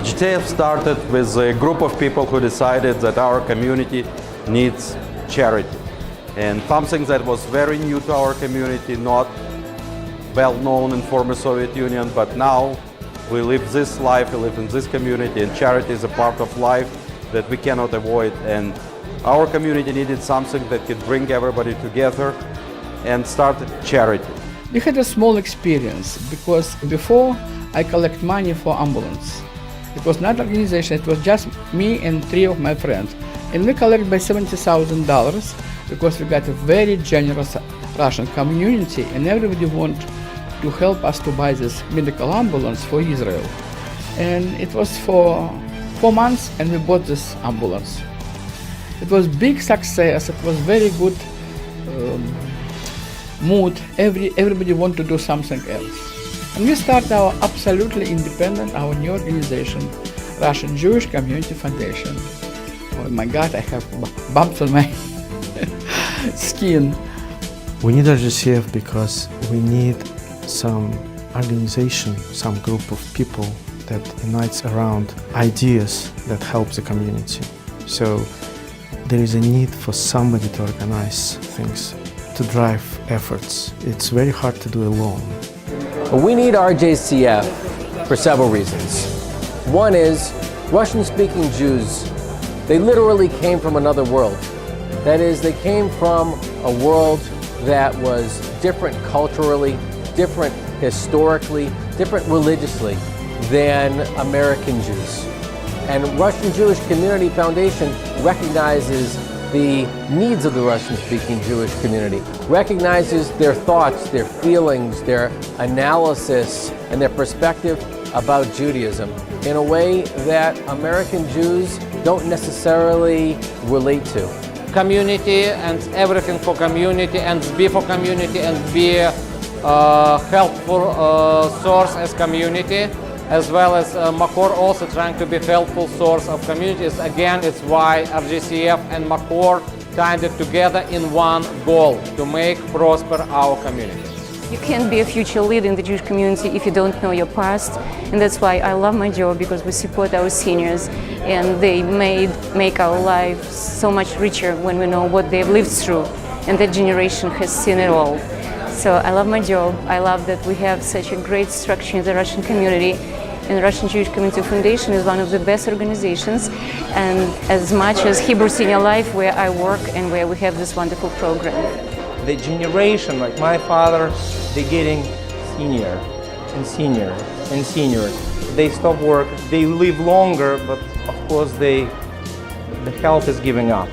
RJCF started with a group of people who decided that our community needs charity. And something that was very new to our community, not well known in former Soviet Union, but now we live this life, we live in this community, and charity is a part of life that we cannot avoid. And our community needed something that could bring everybody together and start charity. We had a small experience because before I collect money for ambulance. It was not organization, it was just me and 3 of my friends. And we collected by $70,000 because we got a very generous Russian community and everybody wanted to help us to buy this medical ambulance for Israel. And it was for 4 months and we bought this ambulance. It was big success, it was very good mood, everybody wanted to do something else. And we started our absolutely independent, our new organization, Russian Jewish Community Foundation. Oh my God, I have bumps on my skin. We need RJCF because we need some organization, some group of people that unites around ideas that help the community. So there is a need for somebody to organize things, to drive efforts. It's very hard to do alone. We need RJCF for several reasons. One is Russian-speaking Jews, they literally came from another world. That is, they came from a world that was different culturally, different historically, different religiously than American Jews. And Russian Jewish Community Foundation recognizes the needs of the Russian-speaking Jewish community, recognizes their thoughts, their feelings, their analysis, and their perspective about Judaism in a way that American Jews don't necessarily relate to. Community and everything for community and be for community and be a helpful source as community, as well as Makor also trying to be a helpful source of communities. Again, it's why RJCF and Makor tied it together in one goal, to make prosper our community. You can't be a future leader in the Jewish community if you don't know your past, and that's why I love my job, because we support our seniors and they make our lives so much richer when we know what they've lived through, and that generation has seen it all. So I love my job. I love that we have such a great structure in the Russian community, and the Russian Jewish Community Foundation is one of the best organizations, and as much as Hebrew Senior Life, where I work and where we have this wonderful program. The generation, like my father, they're getting senior and senior and senior. They stop work, they live longer, but of course the health is giving up.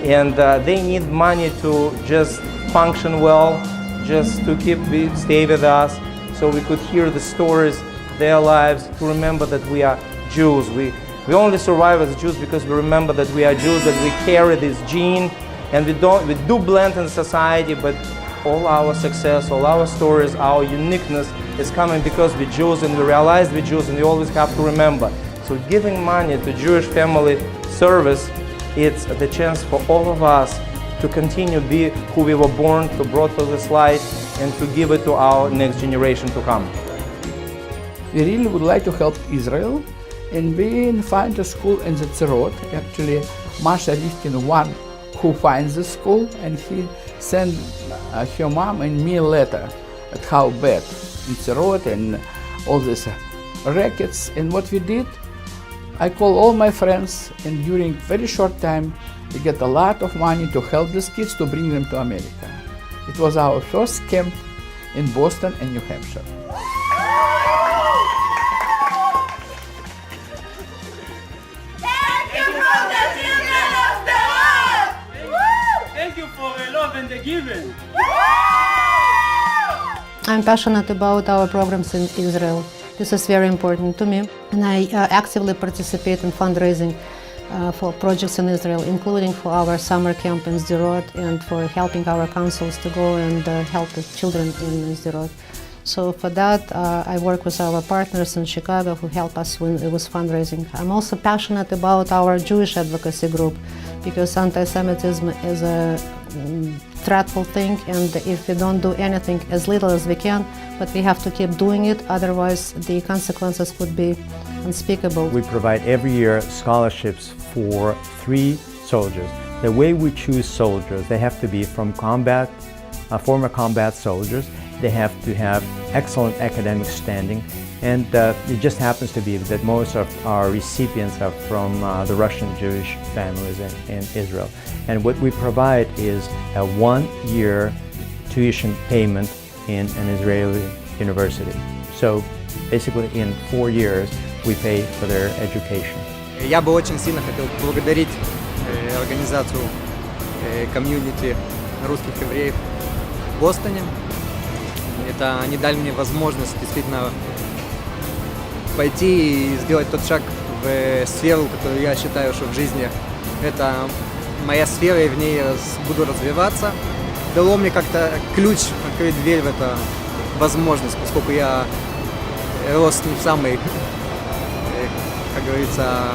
And they need money to just function well, just to stay with us, so we could hear the stories, their lives, to remember that we are Jews. We only survive as Jews because we remember that we are Jews, that we carry this gene, and we do blend in society, but all our success, all our stories, our uniqueness is coming because we're Jews, and we realize we're Jews, and we always have to remember. So giving money to Jewish family service, it's the chance for all of us to continue be who we were born, to brought to this life, and to give it to our next generation to come. We really would like to help Israel, and we find a school in the Tzerot. Actually, Masha Rifkin one who finds the school, and he sent her mom and me a letter at how bad in Tzerot and all these rackets. And what we did, I called all my friends, and during very short time, we get a lot of money to help these kids to bring them to America. It was our first camp in Boston and New Hampshire. Thank you from the children of the world! Thank you for the love and the giving. I'm passionate about our programs in Israel. This is very important to me, and I actively participate in fundraising for projects in Israel, including for our summer camp in Sderot and for helping our councils to go and help the children in Sderot. So for that, I work with our partners in Chicago who help us with fundraising. I'm also passionate about our Jewish advocacy group, because anti-Semitism is a dreadful thing, and if we don't do anything as little as we can, but we have to keep doing it, otherwise the consequences could be unspeakable. We provide every year scholarships for 3 soldiers. The way we choose soldiers, they have to be from combat, former combat soldiers. They have to have excellent academic standing, and it just happens to be that most of our recipients are from the Russian Jewish families in Israel. And what we provide is a 1-year tuition payment in an Israeli university. So basically in 4 years we pay for their education. Я бы очень сильно хотел поблагодарить организацию комьюнити русских евреев в Бостоне. Это они дали мне возможность действительно пойти и сделать тот шаг в сферу, которую я считаю, что в жизни это моя сфера, и в ней буду развиваться. Дало мне как-то ключ открыть дверь в эту возможность, поскольку я рос не в самой, как говорится,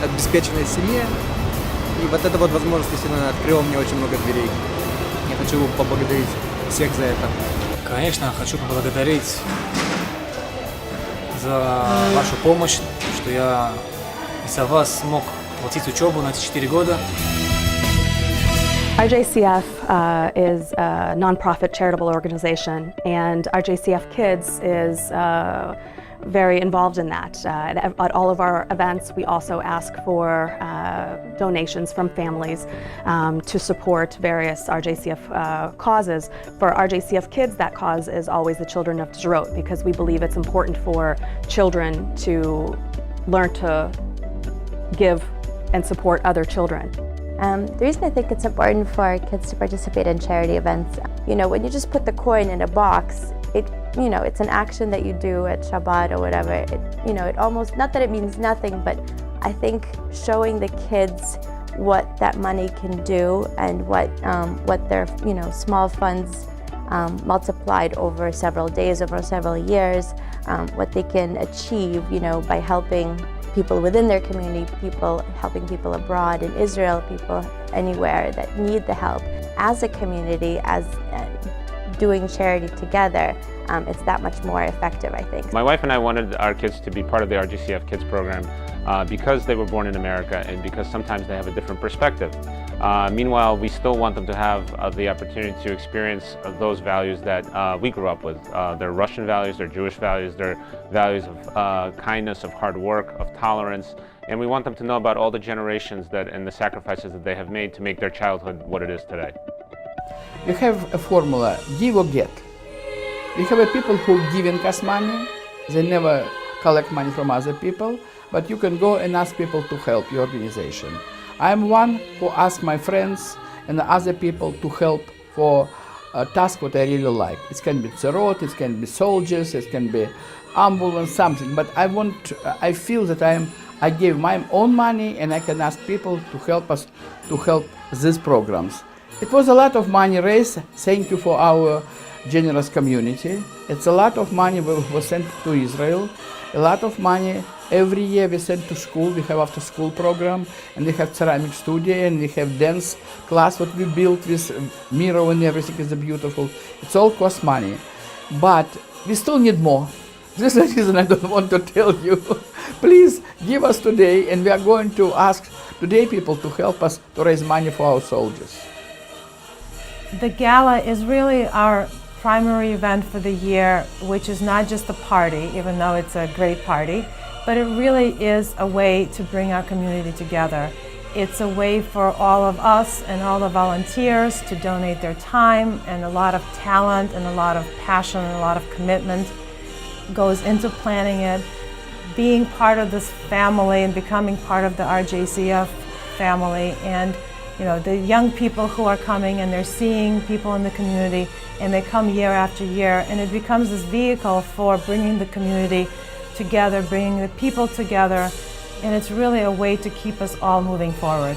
обеспеченной семье. И вот эта вот возможность действительно открыла мне очень много дверей. Я хочу поблагодарить всех за это. Конечно, хочу поблагодарить за вашу помощь, что я из-за вас смог платить учебу на эти 4 года. RJCF is a nonprofit charitable organization, and RJCF Kids is very involved in that. At all of our events, we also ask for donations from families to support various RJCF causes. For RJCF Kids, that cause is always the children of Sderot, because we believe it's important for children to learn to give and support other children. The reason I think it's important for kids to participate in charity events, you know, when you just put the coin in a box, it's an action that you do at Shabbat or whatever. It almost, not that it means nothing, but I think showing the kids what that money can do and what their, small funds multiplied over several days, over several years, what they can achieve, by helping people within their community, helping people abroad in Israel, people anywhere that need the help. As a community, as doing charity together, it's that much more effective, I think. My wife and I wanted our kids to be part of the RJCF Kids program because they were born in America and because sometimes they have a different perspective. Meanwhile, we still want them to have the opportunity to experience those values that we grew up with. Their Russian values, their Jewish values, their values of kindness, of hard work, of tolerance. And we want them to know about all the generations and the sacrifices that they have made to make their childhood what it is today. We have a formula, give or get. We have people who giving us money. They never collect money from other people, but you can go and ask people to help your organization. I'm one who asks my friends and other people to help for a task what I really like. It can be tzerot, it can be soldiers, it can be ambulance, something. But I feel that I gave my own money and I can ask people to help us to help these programs. It was a lot of money raised. Thank you for our generous community. It's a lot of money was sent to Israel. A lot of money every year we send to school. We have after school program, and we have ceramic studio, and we have dance class what we built with mirror and everything is beautiful. It's all cost money, but we still need more. This is the reason I don't want to tell you. Please give us today, and we are going to ask today people to help us to raise money for our soldiers. The gala is really our primary event for the year, which is not just a party, even though it's a great party, but it really is a way to bring our community together. It's a way for all of us and all the volunteers to donate their time, and a lot of talent and a lot of passion and a lot of commitment goes into planning it. Being part of this family and becoming part of the RJCF family, and the young people who are coming and they're seeing people in the community, and they come year after year, and it becomes this vehicle for bringing the community together, bringing the people together, and it's really a way to keep us all moving forward.